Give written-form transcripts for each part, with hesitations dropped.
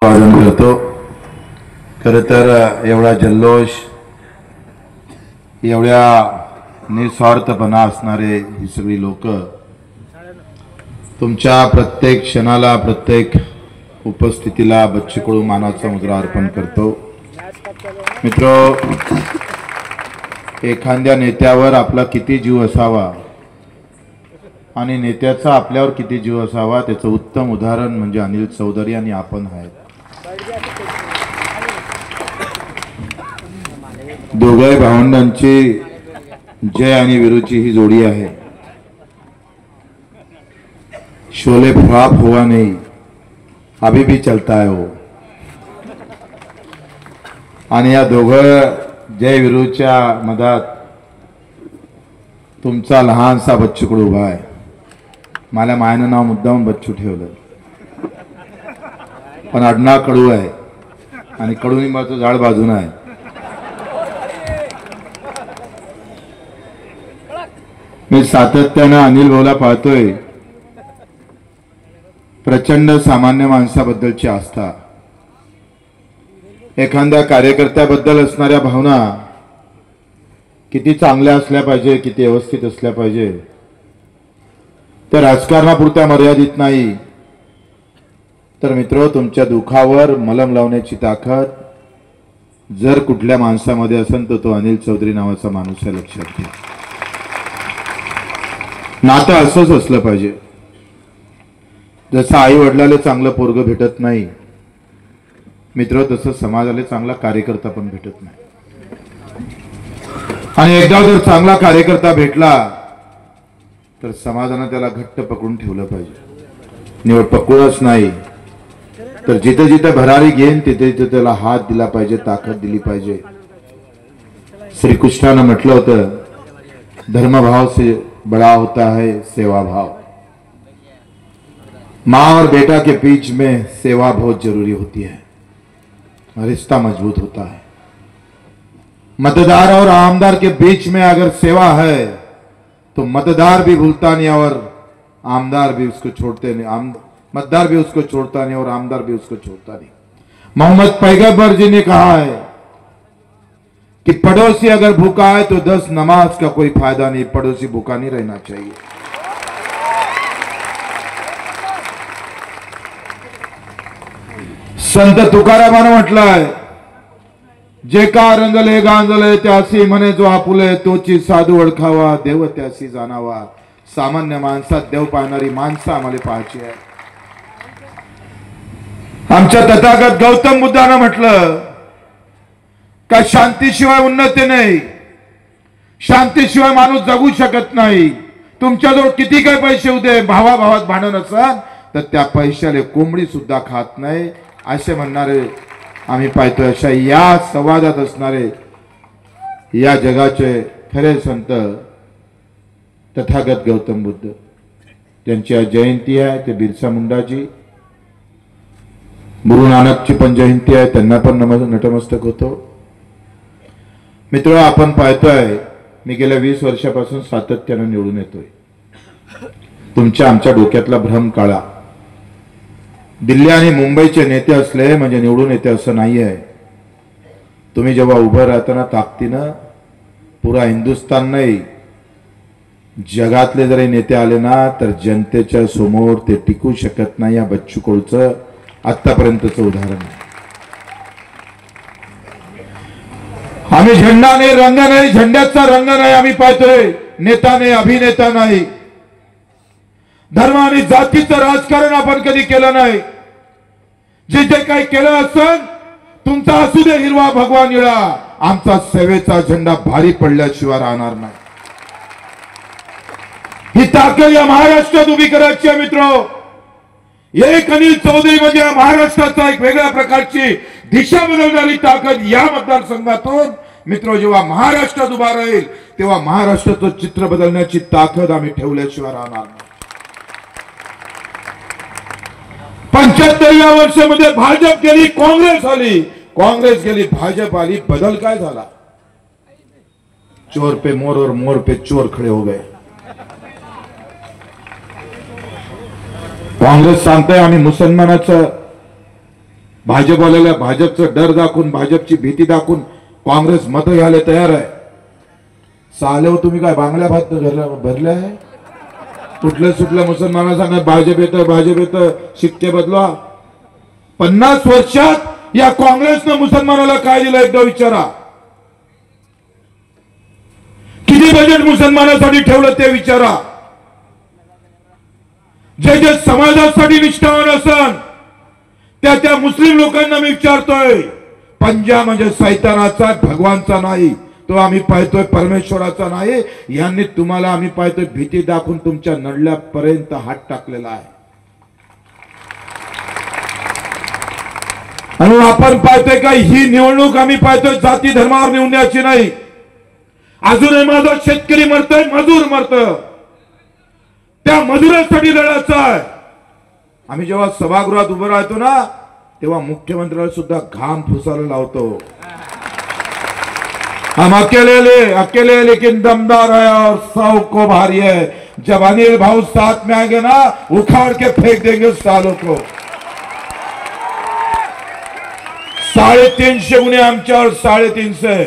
स्वागत करतो। खरं तर एवढा जल्लोष, एवढ्या निस्वार्थपणा असणारे ही सगळी लोक तुमच्या प्रत्येक क्षणाला, प्रत्येक उपस्थितीला बच्चू कडू मानाचा मुद्रा अर्पण करतो। मित्रो, एखाद्या नेत्यावर आपला किती जीव असावा आणि नेत्याचा आपल्यावर किती जीव असावा त्याचं उत्तम उदाहरण म्हणजे अनिल चौधरी आणि आपण आहेत। दोघे भावंडांची जय आणि वीरूची ही जोडी आहे। शोले फ्लॉप हुआ नहीं, अभी भी चलता है वो। आणि या दोघं जय वीरूच्या मधात तुमचा लहानसा बच्चू कडू उभा आहे। मला मायनं नाव मुद्दाम बच्चू ठेवलं, पण आडनाव कडू आहे आणि कडुनिंबाचं झाड बाजून आहे। मी सातत्याने अनिल भाऊला पाहतोय, प्रचंड सामान्य माणसाबद्दलची आस्था, एखाद्या कार्यकर्त्याबद्दल असणाऱ्या भावना किती चांगल्या असल्या पाहिजे, किती व्यवस्थित असल्या पाहिजे, त्या राजकारणापुरत्या मर्यादित नाही, तर मित्रो तुमच्या दुखावर मलम लावण्याची ताकद जर कुठल्या माणसामध्ये असेल तर तो अनिल चौधरी नावाचा माणूस आहे, लक्षात घ्या। नातं असंच असलं पाहिजे। जसं आई वडिलाला चांगलं पोरग भेटत नाही मित्र, तसं समाजाला चांगला कार्यकर्ता पण भेटत नाही। आणि एकदा जर चांगला कार्यकर्ता भेटला तर समाजाने त्याला घट्ट पकडून ठेवलं पाहिजे। निवड पकडूनच नाही तर जिथे जिथे भरारी घेईन तिथे तिथे त्याला हात दिला पाहिजे, ताकद दिली पाहिजे। श्रीकृष्णाने म्हटलं होतं, धर्मभाव से बड़ा होता है सेवा भाव। माँ और बेटा के बीच में सेवा बहुत जरूरी होती है, रिश्ता मजबूत होता है। मतदार और आमदार के बीच में अगर सेवा है तो मतदार भी भूलता नहीं और आमदार भी उसको छोड़ते नहीं, मतदार भी उसको छोड़ता नहीं और आमदार भी उसको छोड़ता नहीं। मोहम्मद पैगंबर जी ने कहा है कि पड़ोसी अगर भूखा है तो 10 नमाज का कोई फायदा नहीं, पड़ोसी भूखा नहीं रहना चाहिए। संत तुकारामाने म्हटलंय, जे का रंगले गांजले त्यासी म्हणे जो आपुले, तोची साधू ओळखावा देव त्यासी जाणावा। सामान्य माणसात देव पाहणारी माणसं आम्हाला पाहायची आहे। आमच्या तथागत गौतम बुद्धाने म्हटलं का शांतीशिवाय उन्नती नाही, शांतीशिवाय माणूस जगू शकत नाही। तुमच्याजवळ किती काय पैसे होते, भावाभावात भांडण असेल तर त्या पैशाले कोंबडी सुद्धा खात नाही, असे म्हणणारे आम्ही पाहतोय। अशा या संवादात असणारे या जगाचे खरे संत तथागत गौतम बुद्ध, त्यांची आज जयंती आहे। ते बिरसा मुंडाजी, गुरु नानकची पण जयंती आहे, त्यांना पण नतमस्तक होतो। मित्र, आपण पाहतोय मी गेल्या 20 वर्षापासून सातत्याने निवडून येतोय। तुमच्या आमच्या डोक्यातला भ्रम काढा। दिल्ली आणि मुंबईचे नेते असले म्हणजे निवडून येते असं नाही आहे। तुम्ही जेव्हा उभं राहताना ताकदीनं पुरा हिंदुस्थान नाही, जगातले जरी नेते आले ना तर जनतेच्या समोर ते टिकू शकत नाही। या बच्चू कडूचं आतापर्यंतचं उदाहरण आहे। आम्ही झेंडा नाही, रंग नाही, झेंड्याचा रंग नाही आम्ही पाहतोय, नेता नाही, अभिनेता नाही। धर्म आणि जातीचं राजकारण आपण कधी केलं नाही। जे काही केलं असेल, तुमचा असू दे हिरवा भगवा निळा, आमचा सेवेचा झेंडा भारी पडल्याशिवाय राहणार नाही। ही ताकद या महाराष्ट्रात उभी करायची आहे मित्रो। एक अनिल चौधरी म्हणजे या महाराष्ट्राचा एक वेगळ्या प्रकारची दिशा बदलणारी ताकद या मतदारसंघातून मित्रो जेव्हा महाराष्ट्रात उभा राहील तेव्हा महाराष्ट्राचं चित्र बदलण्याची ताकद आम्ही ठेवल्याशिवाय राहणार नाही। 75 वर्षामध्ये भाजप गेली, काँग्रेस आली, काँग्रेस गेली, भाजप आली, बदल काय झाला? चोर पे मोर और मोर पे चोर खड़े हो गए। काँग्रेस सांगते आम्ही मुसलमानाचं भाजपवाल्याला भाजपचा डर दाखवून, भाजपची भीती दाखवून काँग्रेस मत घ्यायला तयार आहे. सालेव तुम्ही काय बांगल्या भात भरले आहे? कुठल्या सुटल्या मुसलमाना सांगा भाजप येतं शिक्के बदला. 50 वर्षात या काँग्रेसनं मुसलमानाला काय दिलं एकदा विचारा. किती बजेट मुसलमानासाठी ठेवलं ते विचारा. जे जे समाजासाठी निष्ठावान असन त्या मुस्लिम लोकांना मी विचारतोय, पंजा म्हणजे सैतानाचा, भगवानचा नाही, तो आम्ही पाहतोय परमेश्वराचा नाही. यांनी तुम्हाला आम्ही पाहतोय भीती दाखवून तुमच्या नडल्यापर्यंत हात टाकलेला आहे. आणि आपण पाहतोय का ही निवडणूक आम्ही पाहतोय जाती धर्मावर निवडण्याची नाही. अजूनही माझा शेतकरी मरतोय, मजूर मरतोय, त्या मजुरांसाठी लढायचं आहे. आम्ही जेव्हा सभागृहात उभं राहतो ना तेव्हा मुख्यमंत्र्याला सुद्धा घाम फुसायला लावतो. हम अकेले लेकिन दमदार है और 100 को भारी है. जब अनिल भाऊ साथ में आएंगे ना उखाड़ के फेंक देंगे सालों को. 350 गुणे आमच्यावर 350.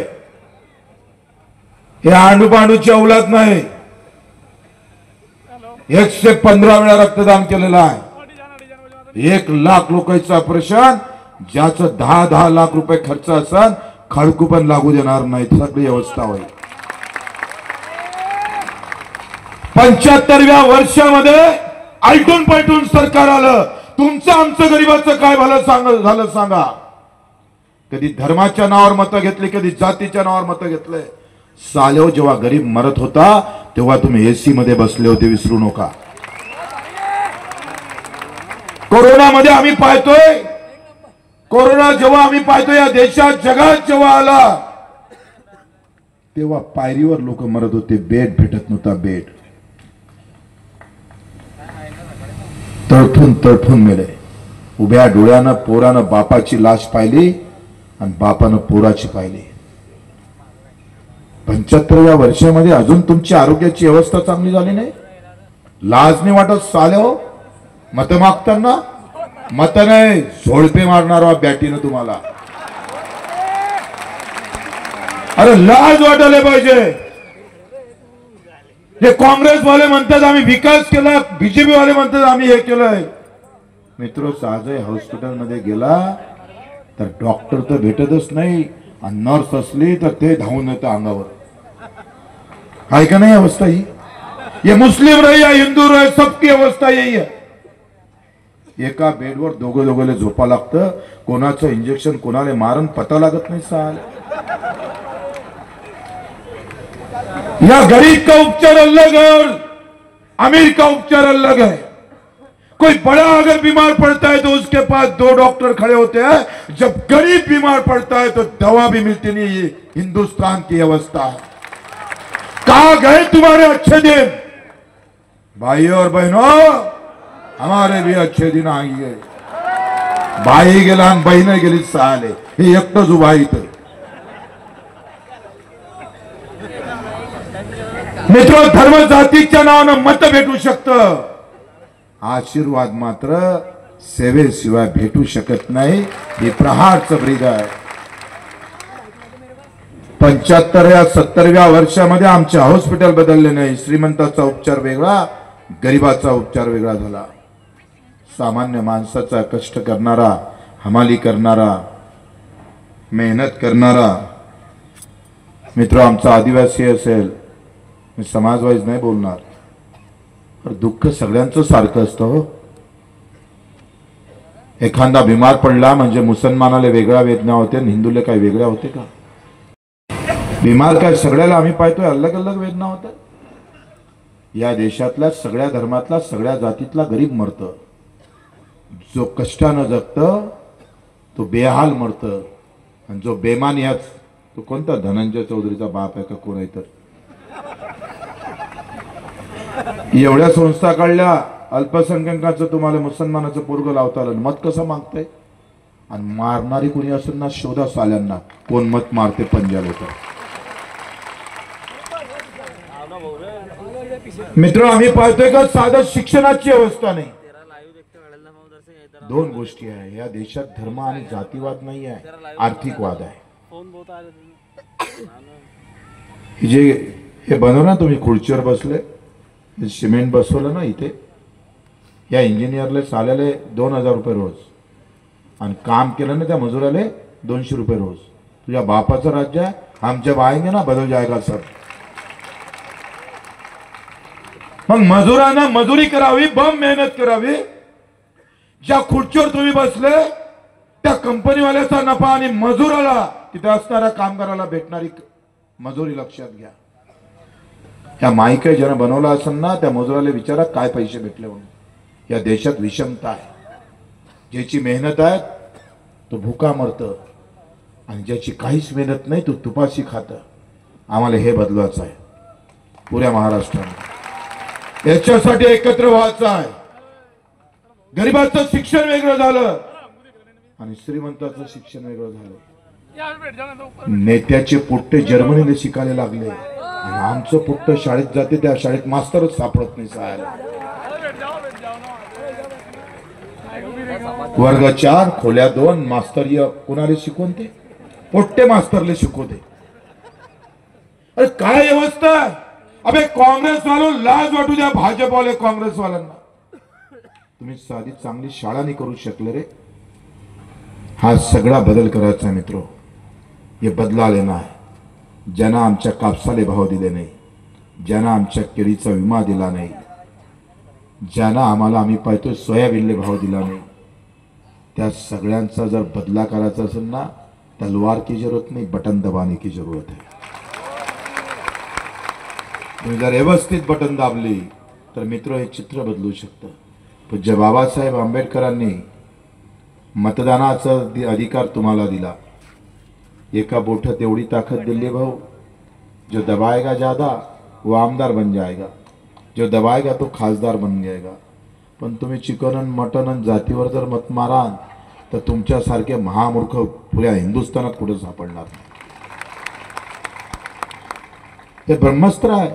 हे आंडू पांडूची औलाद नाही. 115 वेळा रक्तदान केलेलं आहे. 1 लाख लोकांचं ऑपरेशन, ज्याचं 10-10 लाख रुपये खर्च असन खडकू पण लागू देणार नाही. सगळी व्यवस्था होईल. 75व्या वर्षामध्ये आलटून पलटून सरकार आलं. तुमचं आमचं गरीबाचं काय झालं सांगा. कधी धर्माच्या नावावर मतं घेतली, कधी जातीच्या नावावर मतं घेतले. सालेव जेव्हा गरीब मरत होता तेव्हा तुम्ही एसी मध्ये बसले होते, विसरू नका. कोरोनामध्ये आम्ही पाहतोय, कोरोना जेव्हा आम्ही पाहतोय या देशात जगात जेव्हा आला तेव्हा पायरीवर लोक मरत होते. बेड भेटत नव्हता. बेड तडफून मेले. उभ्या डोळ्यानं पोरानं बापाची लाश पाहिली आणि बापानं पोराची पाहिली. 75व्या वर्षामध्ये अजून तुमची आरोग्याची अवस्था चांगली झाली नाही. लाज नाही वाटत सालेहो मत मागताना? मत नाही, झोडपे मारणारा बॅटीनं तुम्हाला. अरे लाज वाटायला पाहिजे. हे काँग्रेस वाले म्हणतात आम्ही विकास केला, बीजेपी वाले म्हणतात आम्ही हे केलंय. मित्र साजय हॉस्पिटल मध्ये गेला तर डॉक्टर तर भेटतच नाही आणि नर्स असली तर ते धावून येतं अंगावर. आहे का नाही अवस्था ही? ये मुस्लिम रहे या हिंदू रहे सबकी अवस्था यही है. एका बेडवर दोघं झोपा लागतं. कोणाचं इंजेक्शन कोणाला मारून पता लागत नाही. साल या गरीब का उपचार अलग है और अमीर का उपचार अलग है. कोई बड़ा अगर बीमार पड़ता है तो उसके पास 2 डॉक्टर खड़े होते हैं. जब गरीब बीमार पड़ता है तो दवा भी मिलती नहीं. ये हिंदुस्तान की अवस्था है. कहां गए तुम्हारे अच्छे दिन? भाइयों और बहनों, हमारे भी अच्छे दिन आ गए. भाई गेला आणि बहीण गेली. साले हे एकटंच उभा इथं. मित्र धर्म जातीच्या नावानं मत भेटू शकतं, आशीर्वाद मात्र सेवेशिवाय भेटू शकत नाही. हे प्रहारचं ब्रीद आहे. 75व्या 70व्या वर्षामध्ये आमचे हॉस्पिटल बदलले नाही. श्रीमंताचा उपचार वेगळा, गरीबाचा उपचार वेगळा झाला. सामान्य माणसाचा कष्ट करणारा, हमाली करणारा, मेहनत करणारा मित्र आमचा आदिवासी असेल, मी समाजवाईज नाही बोलणार, तर दुःख सगळ्यांचं सारखं असतं हो. एखादा बिमार पडला म्हणजे मुसलमानाला वेगळ्या वेदना होते आणि हिंदूला काही वेगळ्या होते का? बिमार काय सगळ्याला आम्ही पाहतोय अलग अलग वेदना होतात. या देशातल्या सगळ्या धर्मातला सगळ्या जातीतला गरीब मरतं. जो कष्टानं जगतं तो बेहाल मरतं आणि जो बेमान याच तो कोणता धनंजय चौधरीचा बाप आहे का कोण आहे तर. एवढ्या संस्था काढल्या, अल्पसंख्याकाचं तुम्हाला मुसलमानाचं पोरग लावता आलं, मत कसं मागताय? आणि मारणारी कोणी असेल ना शोधा साल्यांना कोण मत मारते पंजाब होतं. मित्र आम्ही पाहतोय का साधं शिक्षणाची अवस्था नाही. दोन गोष्टी आहे या देशात, धर्म आणि जातीवाद नाही आहे, आर्थिकवाद आहे. जे हे बनवलं तुम्ही खुर्चीवर बसले, सिमेंट बसवलं ना इथे, या इंजिनियरले साल्याले 2000 रुपये रोज, आणि काम केलं ना त्या मजुराले 200 रुपये रोज. तुझ्या बापाचं राज्य आहे, हम जब आएंगे ना बदल जाएगा सब. मग मजुरांना मजुरी करावी, बम मेहनत करावी. ज्या खुर्चीवर तुम्ही बसले त्या कंपनीवाल्याचा नफा आणि मजुराला, तिथे असणाऱ्या कामगाराला भेटणारी मजुरी लक्षात घ्या. त्या माईक ज्यानं बनवला असेल ना त्या मजुराला विचारा काय पैसे भेटले म्हणून. या देशात विषमता आहे. ज्याची मेहनत आहे तो भुका मरतं, आणि ज्याची काहीच मेहनत नाही तो तुपाशी खातं. आम्हाला हे बदलायचं आहे पुऱ्या महाराष्ट्राने. याच्यासाठी एकत्र व्हायचं आहे. गरिबाचं शिक्षण वेगळं झालं आणि श्रीमंताचं शिक्षण वेगळं झालं. नेत्याचे पुट्टे जर्मनीला शिकायला लागले आणि आमचं पुट्ट शाळेत जाते, त्या शाळेत मास्तरच सापडत नाही शाळेला. वर्ग 4 खोल्या 2 मास्तर कुणाला शिकवते? पोट्टे मास्तरले शिकवते. अरे काय व्यवस्था. अबे काँग्रेस वालों लाज वाटू द्या भाजपवाले काँग्रेस वाल्यांना. तुम्ही साधी चांगली शाळा नाही करू शकले रे. हा सगळा बदल करायचा मित्रो. हे बदला लेना आहे. ज्यांना आमच्या कापसाले भाव दिले नाही, ज्यांना आमच्या केळीचा विमा दिला नाही, ज्यांना आम्हाला आम्ही पाहतो सोयाबीनले भाव दिला नाही, त्या सगळ्यांचा जर बदला करायचा असेल ना, तलवार की जरूरत नाही, बटन दबाने की जरूरत है. तुम्ही जर व्यवस्थित बटन दाबली तर मित्र हे चित्र बदलू शकतं. पूज्य बाबासाहेब आंबेडकरांनी मतदानाचा अधिकार तुम्हाला दिला. एका बोटात एवढी ताकद दिली भाऊ, जो दबाएगा ज्यादा वो आमदार बन जाएगा, जो दबाएगा तो खासदार बन जाएगा. पण तुम्ही चिकन आणि मटन आणि जातीवर जर मत माराल तर तुमच्यासारखे महामूर्ख पुऱ्या हिंदुस्थानात कुठे सापडणार नाही. ते ब्रह्मास्त्र आहे.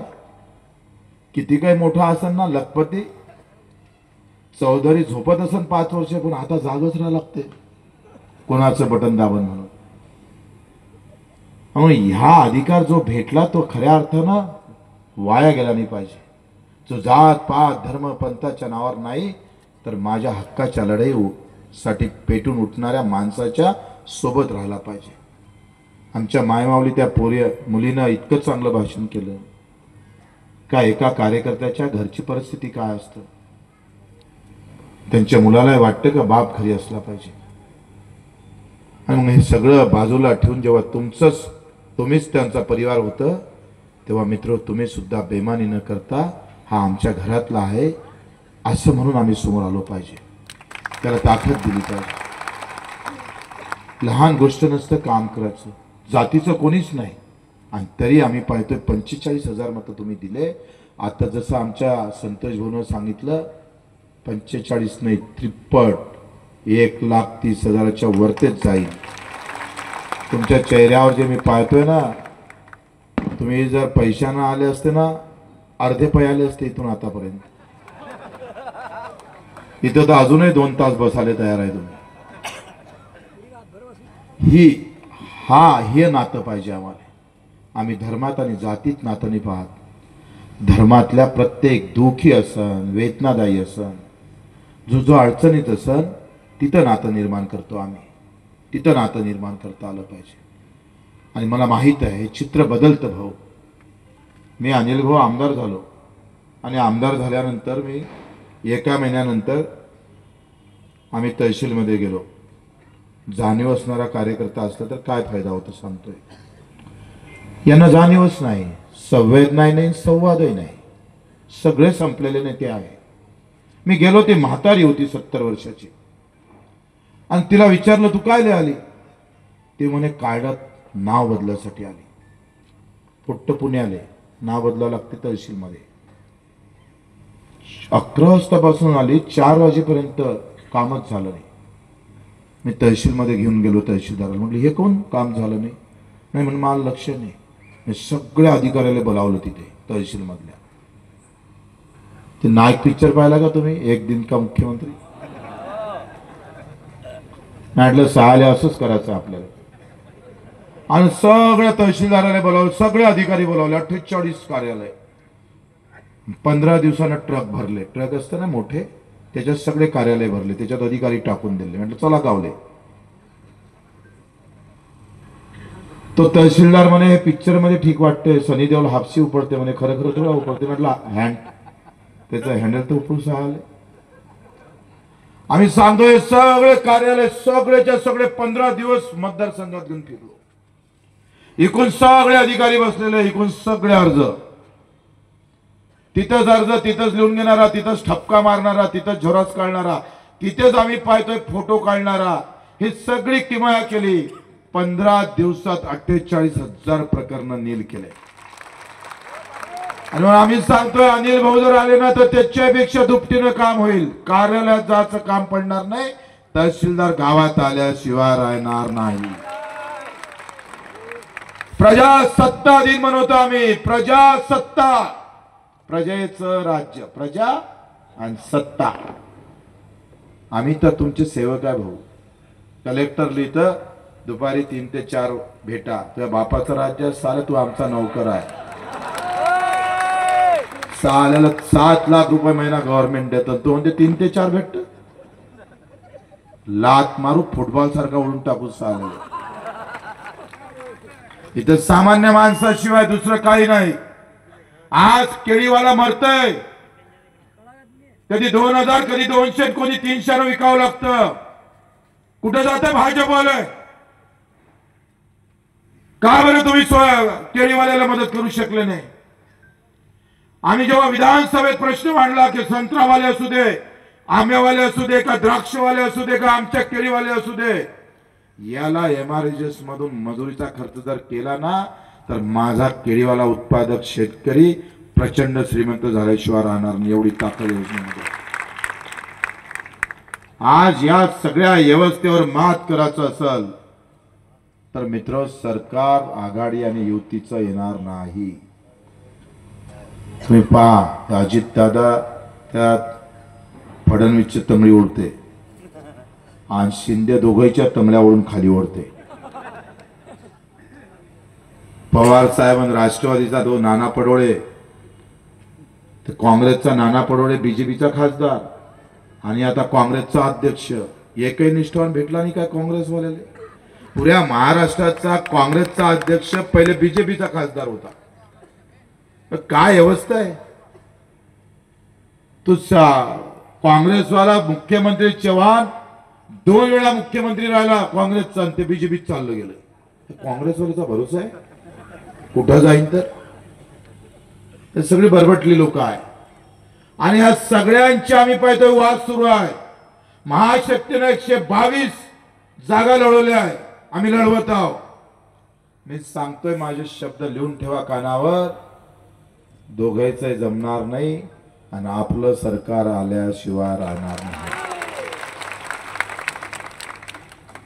किती काही मोठा असेल ना लखपती चौधरी झोपत असेल 5 वर्ष, पण आता जागच राहावं लागते कोणाचं बटन दाबन म्हणून. ह्या अधिकार जो भेटला तो खऱ्या अर्थानं वाया गेला नाही पाहिजे. जो जात पात धर्म पंथाच्या नावावर नाही तर माझ्या हक्काच्या लढाईसाठी पेटून उठणाऱ्या माणसाच्या सोबत राहायला पाहिजे. आमच्या मायमावली त्या मुलीनं इतकं चांगलं भाषण केलं का एका कार्यकर्त्याच्या घरची परिस्थिती काय असतं. त्यांच्या मुलाला वाटतं का बाप घरी असला पाहिजे. आणि मग हे सगळं बाजूला ठेवून जेव्हा तुम्हीच त्यांचा परिवार होतं तेव्हा मित्र तुम्ही सुद्धा बेमानी न करता हा आमच्या घरातला आहे असं म्हणून आम्ही समोर आलो पाहिजे. त्याला ताकद दिली पाहिजे. लहान गोष्ट नसतं काम करायचं. जातीचं कोणीच नाही आणि तरी आम्ही पाहतोय 45,000 मतं तुम्ही दिले. आता जसं आमच्या संतोष भाऊनं सांगितलं 45 नाही 53 1,30,000च्या वरतेच जाईल. तुमच्या चेहऱ्यावर जे मी पाहतोय ना, तुम्ही जर पैशानं आले असते ना अर्धे पै आले असते इथून आतापर्यंत. इथं तर अजूनही 2 तास बसायला तयार आहे तुम्ही. हे नातं पाहिजे आम्हाला. आम्ही धर्मात आणि जातीत नातं नाही पाहत. धर्मातल्या प्रत्येक दुःखी असन वेदनादायी असन जो अडचणीत असन तिथं नातं निर्माण करतो आम्ही. तिथं नातं निर्माण करता आलं पाहिजे. आणि मला माहीत आहे हे चित्र बदलतं भाऊ. मी अनिल भाऊ आमदार झालो आणि आमदार झाल्यानंतर मी 1 महिन्यानंतर आम्ही तहसीलमध्ये गेलो. जाणीव असणारा कार्यकर्ता असला तर काय फायदा होतो सांगतोय. यांना जाणीवच नाही, संवेदनाही नाही, संवादही नाही. सगळे संपलेले नेते आहे. मी गेलो ती म्हातारी होती 70 वर्षाची आणि तिला विचारलं तू काय आली. ते म्हणे कार्डात नाव बदलासाठी आली. पुट्ट पुण्याले नाव बदलावं लागते तहसीलमध्ये. 11 वाजतापासून आली 4 वाजेपर्यंत कामच झालं नाही. मी तहसीलमध्ये घेऊन गेलो तहसीलदाराला. म्हटलं हे कोण काम झालं नाही. नाही म्हणून मला लक्ष नाही. मी सगळ्या अधिकाऱ्याला बोलावलं तिथे तहसीलमधल्या. ते नायक पिक्चर पाहिला का तुम्ही एक दिन का मुख्यमंत्री. म्हटलं सहाला असंच करायचं आपल्याला. आणि सगळ्या तहसीलदाराला बोलावलं, सगळे अधिकारी बोलावले, 48 कार्यालय. 15 दिवसानं ट्रक भरले. ट्रक असतं ना मोठे, त्याच्यात सगळे कार्यालय भरले, त्याच्यात अधिकारी टाकून दिले. म्हटलं चला गावले. तो तहसीलदार म्हणे हे पिक्चर मध्ये ठीक वाटते, सनी देओल हापसी उपडते म्हणे, खरं खरं थोडा उपडते. म्हटलं त्याचं हँडल तर उपडून सहाले. आम्ही सांगतोय सगळे कार्यालय सगळेच्या सगळे 15 दिवस मतदारसंघात घेऊन फिरलो. एकूण सगळे अधिकारी बसलेले, एकूण सगळे अर्ज, तिथंच अर्ज, तिथंच लिहून घेणारा, तिथंच ठपका मारणारा, तिथंच झेरॉक्स काढणारा, तिथेच आम्ही पाहतोय फोटो काढणारा, ही सगळी किमया केली. 15 दिवसात 48,000 प्रकरण नील केले. आणि आम्ही सांगतोय अनिल भाऊ जर आले ना तर त्याच्यापेक्षा दुपटीनं काम होईल. कार्यालयात जायचं काम पडणार नाही, तहसीलदार गावात आल्याशिवाय राहणार नाही. प्रजासत्ता दिन म्हणतो आम्ही, प्रजासत्ता, प्रजेचं राज्य, प्रजा आणि सत्ता. आम्ही तर तुमचे सेवक आहे भाऊ. कलेक्टर लिहितं दुपारी 3 ते 4 भेटा, तुझ्या बापाचं राज्य, साला तू आमचा नौकर आहे. साल्याला 7 लाख रुपये महिना गव्हर्नमेंट देतं, तो म्हणजे 3 ते 4 भेटत. लात मारू फुटबॉल सारखा उडून टाकू साल्याला. इथं सामान्य माणसाशिवाय दुसरं काही नाही. आज केळीवाला मरतय, कधी 2000, कधी 200, कोणी 300 विकावं लागतं. कुठं जातं भाजपवाले? का बरं तुम्ही केळीवाल्याला मदत करू शकले नाही? आम्ही जेव्हा विधानसभेत प्रश्न मांडला की संत्रावाले असू दे, आंब्यावाले असू दे, का द्राक्षवाले असू दे, का आमच्या केळीवाले असू दे, याला एमआरएस मधून मजुरीचा खर्च जर केला ना तर माझा केळीवाला उत्पादक शेतकरी प्रचंड श्रीमंत झाल्याशिवाय राहणार नाही. एवढी ताकद योजनेमध्ये. आज या सगळ्या व्यवस्थेवर मात करायचं असेल तर मित्र, सरकार आघाडी आणि युतीचं येणार नाही. तुम्ही पहा, अजित दादा त्यात फडणवीसची तंगडी ओढते आणि शिंदे दोघांच्या तंगड्या ओढून खाली ओढते. पवार साहेब आणि राष्ट्रवादीचा तो नाना पडोळे, काँग्रेसचा नाना पडोळे बीजेपीचा खासदार आणि आता काँग्रेसचा अध्यक्ष, एकही निष्ठावान भेटला नाही काय काँग्रेसवाल्याला? पुऱ्या महाराष्ट्राचा काँग्रेसचा अध्यक्ष पहिले बीजेपीचा खासदार होता. काय अवस्था आहे? तो काँग्रेसवाला मुख्यमंत्री चव्हाण 2 वेळा मुख्यमंत्री राहिला काँग्रेसचा, ते बीजेपीत चाललं गेलं. काँग्रेसवाल्याचा भरोसा आहे? कुठं जाईन तर सगळी बरबटली लोक आहे. आणि ह्या सगळ्यांची आम्ही पाहतोय वाद सुरू आहे. महाशक्तीने 122 जागा लढवल्या आहे, आम्ही लढवत आहोत. मी सांगतोय, माझे शब्द लिहून ठेवा कानावर, दोघांचं जमणार नाही आणि आपलं सरकार आल्याशिवाय राहणार नाही.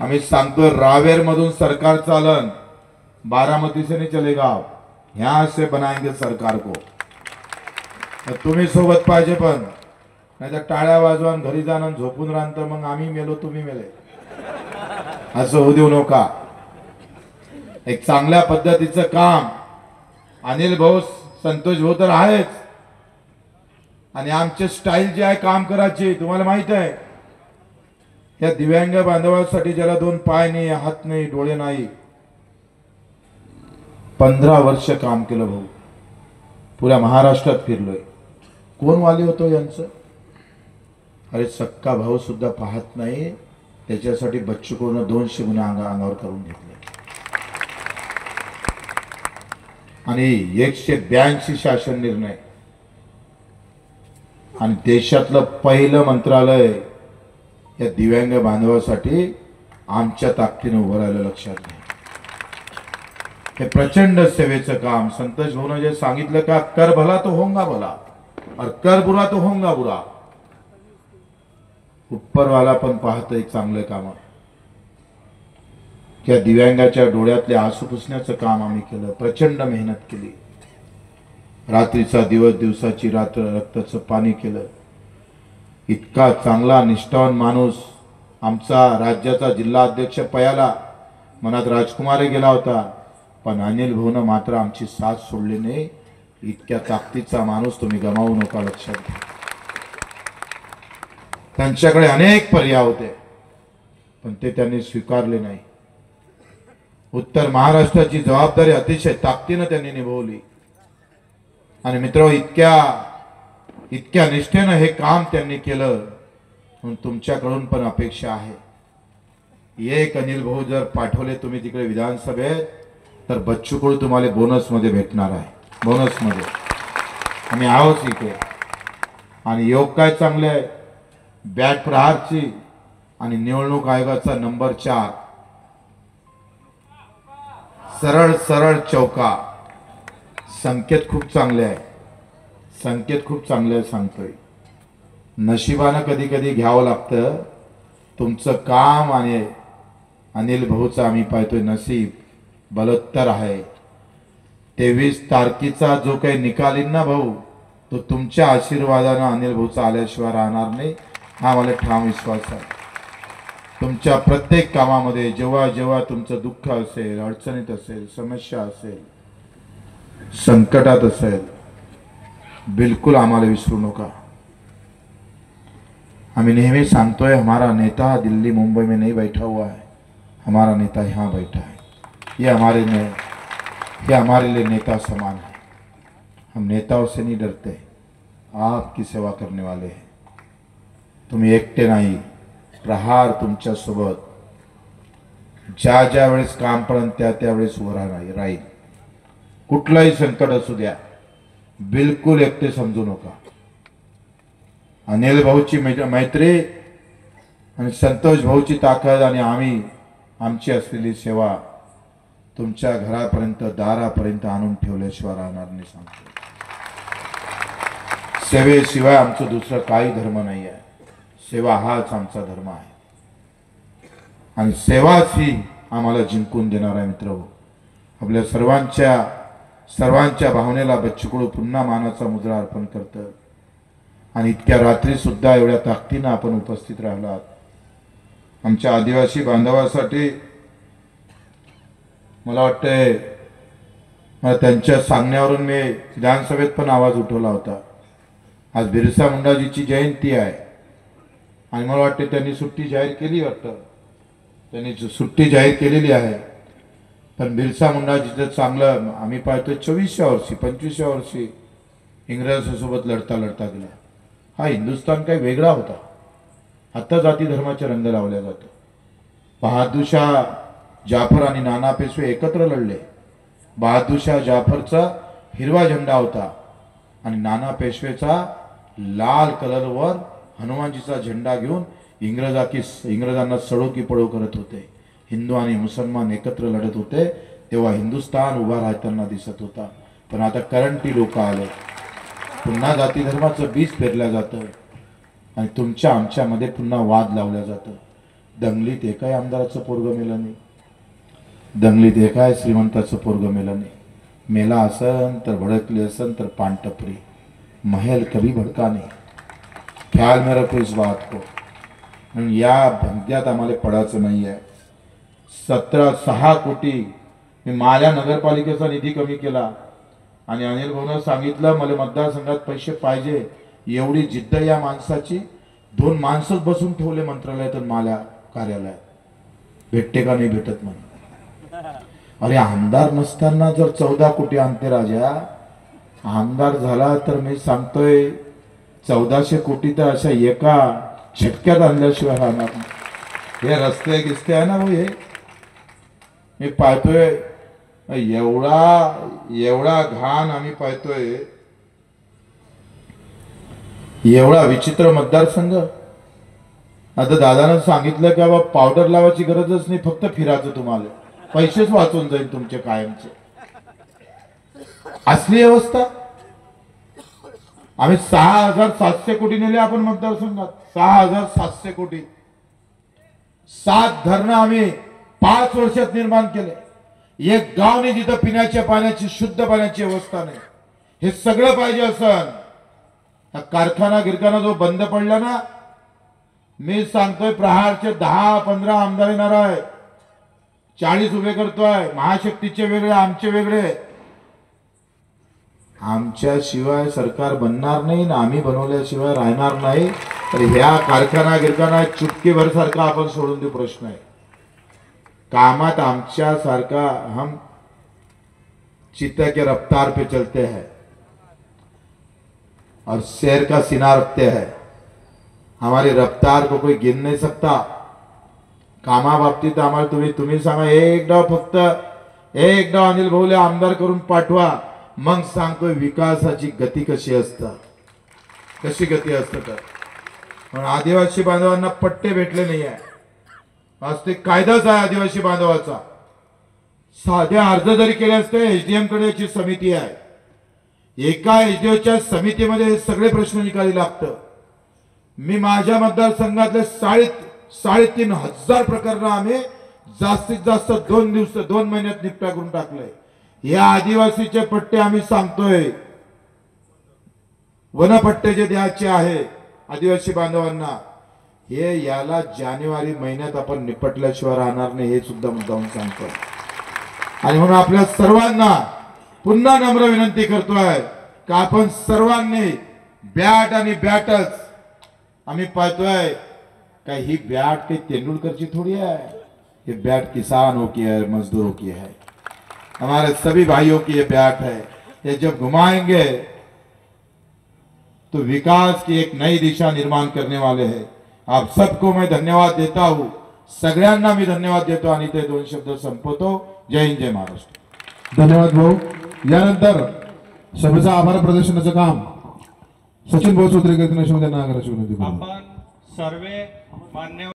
आम्ही सांगतोय रावेर मधून सरकार चालन, बारामती से नहीं चलेगा, यहां से बनाएंगे सरकार को. तुम्ही सोबत पाहिजे, पण नाही तर टाळ्या वाजवून घरी जाणं झोपून राहणार, मग आम्ही मेलो तुम्ही मेले असं होऊ देऊ नका. एक चांगल्या पद्धतीचं काम अनिल भाऊ, संतोष भाऊ तर आहेच, आणि आमचे स्टाईल जे आहे काम करायची तुम्हाला माहित आहे. या दिव्यांग बांधवांसाठी ज्याला 2 पाय नाही, हात नाही, डोळे नाही, 15 वर्ष काम केलं भाऊ. पुऱ्या महाराष्ट्रात फिरलोय. कोण वाली होतो यांचं? अरे सक्का भाऊ सुद्धा पाहत नाही, त्याच्यासाठी बच्चू कडून 200 गुन्हे अंगावर करून घेतले. आणि 182 शासन निर्णय, आणि देशातलं पहिलं मंत्रालय या दिव्यांग बांधवासाठी आमच्या ताकदीने उभं राहिलं. लक्षात घ्या, हे प्रचंड सेवेचं काम. संतोष भाऊने जे सांगितलं का कर भला तो होंगा भला और कर बुरा तो होंगा बुरा, उपरवाला पण पाहतोय चांगलं काम. त्या दिव्यांगाच्या डोळ्यातले आसू पुसण्याचं काम आम्ही केलं. प्रचंड मेहनत केली. रात्रीचा दिवस, दिवसाची रात्र, रक्ताचं पाणी केलं. इतका चांगला निष्ठावान माणूस आमचा राज्याचा जिल्हा अध्यक्ष पयाला मनात राजकुमारी गेला होता, पण अनिल भाऊनं मात्र आमची साथ सोडली नाही. इतक्या ताकदीचा माणूस तुम्ही गमावू नका, लक्षात घ्या. त्यांच्याकडे अनेक पर्याय होते, पण ते त्यांनी स्वीकारले नाही. उत्तर महाराष्ट्राची जबाबदारी अतिशय ताकदीनं त्यांनी निभावली. आणि मित्र, इतक्या निष्ठेनं हे काम त्यांनी केलं, म्हणून तुमच्याकडून पण अपेक्षा आहे. एक अनिल भाऊ जर पाठवले तुम्ही तिकडे विधानसभेत, तर बच्चू कडू तुम्हाला बोनस मध्ये भेटणार आहे. बोनस मध्ये आम्ही आहोत इथे. आणि योग काय चांगले आहे, बॅट प्रहारची आणि निवडणूक आयोगाचा नंबर 4, सरळ सरळ चौका. संकेत खूप चांगले आहे, संकेत खूप चांगले आहे सांगतोय. नशिबानं कधी कधी घ्यावं लागतं. तुमचं काम आणि अनिल भाऊचं आम्ही पाहतोय नसीब बलत्तर आहे. 23 तारखेचा जो काही निकाल येईल ना भाऊ, तो तुमच्या आशीर्वादानं अनिल भाऊचा आल्याशिवाय राहणार नाही, हा मला ठाम विश्वास आहे. तुमच्या प्रत्येक कामामध्ये जेव्हा जेव्हा तुमचं दुःख असेल, अडचणीत असेल, समस्या असेल, संकटात असेल, बिलकुल आम्हाला विसरू नका. हमें नेहमी सांगतोय, हमारा नेता दिल्ली मुंबई में नहीं बैठा हुआ है, हमारा नेता यहाँ बैठा है. ये हमारे लिए नेता समान है. हम नेताओं से नहीं डरते, आपकी सेवा करने वाले हैं. तुम्ही एकटे नाही, प्रहार तुमच्या सोबत ज्या ज्या वेळेस काम पडन त्या वेळेस उभं राहील. कुठलाही संकट असू द्या, बिलकुल एकटे समजू नका. अनिल भाऊची मैत्री आणि संतोष भाऊची ताकद आणि आमची असलेली सेवा तुमच्या घरापर्यंत, दारापर्यंत आणून ठेवल्याशिवाय राहणार नाही सांगतो. सेवेशिवाय आमचं दुसरं काही धर्म नाही आहे. सेवा हाच आमचा धर्म आहे आणि सेवाच ही आम्हाला जिंकून देणार आहे. मित्र, आपल्या सर्वांच्या भावनेला बच्चू कडू पुन्हा मानाचा मुद्रा अर्पण करतं. आणि इतक्या रात्री सुद्धा एवढ्या ताकदीनं आपण उपस्थित राहिलात. आमच्या आदिवासी बांधवासाठी मला वाटतंय, मला त्यांच्या सांगण्यावरून मी विधानसभेत पण आवाज उठवला होता. आज बिरसा मुंडाजीची जयंती आहे आणि मला वाटते त्यांनी सुट्टी जाहीर केली, वाटतं त्यांनी सुट्टी जाहीर केलेली आहे. पण बिरसा मुंडाजीचं चांगलं आम्ही पाहतोय 24व्या वर्षी 25व्या वर्षी इंग्रजांसोबत लढता गेला. हा हिंदुस्थान काही वेगळा होता. आता जाती धर्माचे रंग लावल्या जातो. बहादूरशाह जाफर आणि नाना पेशवे एकत्र लढले. बहादूरशाह जाफरचा हिरवा झेंडा होता आणि नाना पेशवेचा लाल कलरवर हनुमानजीचा झेंडा घेऊन इंग्रजांना सडो की पडो करत होते. हिंदू आणि मुसलमान एकत्र लढत होते. तेव्हा हिंदुस्थान उभा राहताना दिसत होता. पण आता करंटी लोक आले, पुन्हा जाती धर्माचं बीज पेरलं जातं आणि तुमच्या आमच्यामध्ये पुन्हा वाद लावला जातो. दंगलीत एकाही आमदाराचं पोरगं मेलं नाही, दंगलीत एकाही श्रीमंताचं पोरगं मेलं नाही. मेला असन तर भडकली असन तर पानटपरी, महल कभी भडका नहीं. ख्याल में रखो इस बात को. म्हणून या भंग्यात आम्हाला पडायचं नाही आहे. 6 कोटी मी माल्या नगरपालिकेचा निधी कमी केला आणि अनिल भाऊनं सांगितलं मला मतदारसंघात पैसे पाहिजे. एवढी जिद्द या माणसाची. 2 माणसंच बसून ठेवले मंत्रालयात आणि माल्या कार्यालयात. भेटते का नाही भेटत म्हणून. अरे आमदार नसताना जर 14 कोटी आणते राजा, आमदार झाला तर मी सांगतोय 1400 कोटी तर अशा एका झटक्यात आणल्याशिवाय राहणार नाही. हे रस्ते गिस्ते आहे ना भाऊ, हे मी पाहतोय एवढा घाण आम्ही पाहतोय. एवढा विचित्र मतदारसंघ. आता दादानं सांगितलं की बाबा पावडर लावायची गरजच नाही, फक्त फिरायचं, तुम्हाला पैसेच वाचून जाईल तुमचे कायमचे. असली व्यवस्था. आम्ही 6700 कोटी नेले आपण मतदारसंघात. 6700 कोटी. 7 धरणं आम्ही 5 वर्षात निर्माण केले. एक गाव नाही जिथं पिण्याच्या पाण्याची, शुद्ध पाण्याची व्यवस्था नाही. हे सगळं पाहिजे असन. कारखाना गिरखाना जो बंद पडला ना, मी सांगतोय प्रहारचे 10-15 आमदार येणार आहे, 40 उभे करतोय, महाशक्तीचे वेगळे आमचे वेगळे. आमच्याशिवाय सरकार बनणार नाही ना आम्ही बनवल्याशिवाय राहणार नाही. तर ह्या कारखाना चुटकीभर सारखा आपण सोडून देऊ प्रश्न आहे. कामात आमच्या सारखा हम चीते के रफ्तार पे चलते हैं और शेर का सीना रखते हैं. हमारी रफ्तार को कोई गिन नहीं सकता. कामा बाबतीत आम्हाला तुम्ही सांगा, एक डाव अनिल भाऊला आमदार करून पाठवा, मग सांगतोय विकासाची गती कशी असतं, कशी गती असतं. तर पण आदिवासी बांधवांना पट्टे भेटले नाही आहे. आज ते कायदाच आहे आदिवासी बांधवाचा. साध्या अर्ज जरी केले असते, एसडीएम कडे याची समिती आहे, एका एसडीओच्या समितीमध्ये हे सगळे प्रश्न निकाली लागतं. मी माझ्या मतदारसंघातले 3,500 प्रकरण आम्ही जास्तीत जास्त 2 महिन्यात निपटा करून टाकले. या आदिवासीचे पट्टे आम्ही सांगतोय, वनपट्टे जे द्यायचे आहे आदिवासी बांधवांना, हे याला जानेवारी महिन्यात आपण निपटल्याशिवाय राहणार नाही, हे सुद्धा मुद्दाम सांगतोय. आणि म्हणून आपल्या सर्वांना पुन्हा नम्र विनंती करतोय की आपण सर्वांनी बॅट आणि बॅटच आम्ही पाहतोय का ही बॅट काही तेंदुलकरची थोड़ी है, ये बैट किसानों की है, मजदूरों की है, हमारे सभी भाइयों की ये बैट है. ये जब घुमाएंगे तो विकास की एक नई दिशा निर्माण करने वाले हैं. आप सबको मैं धन्यवाद देता हूं, सगळ्यांना मी धन्यवाद देतो आणि ते 2 शब्द संपवतो. जय हिंद, जय महाराष्ट्र. धन्यवाद भाऊ. यानंतर सभेचा आभार प्रदर्शनाचं काम सचिन भाऊ सूत्रे करतील, त्यांना आग्रहाची विनंती. आपण सर्व मान्य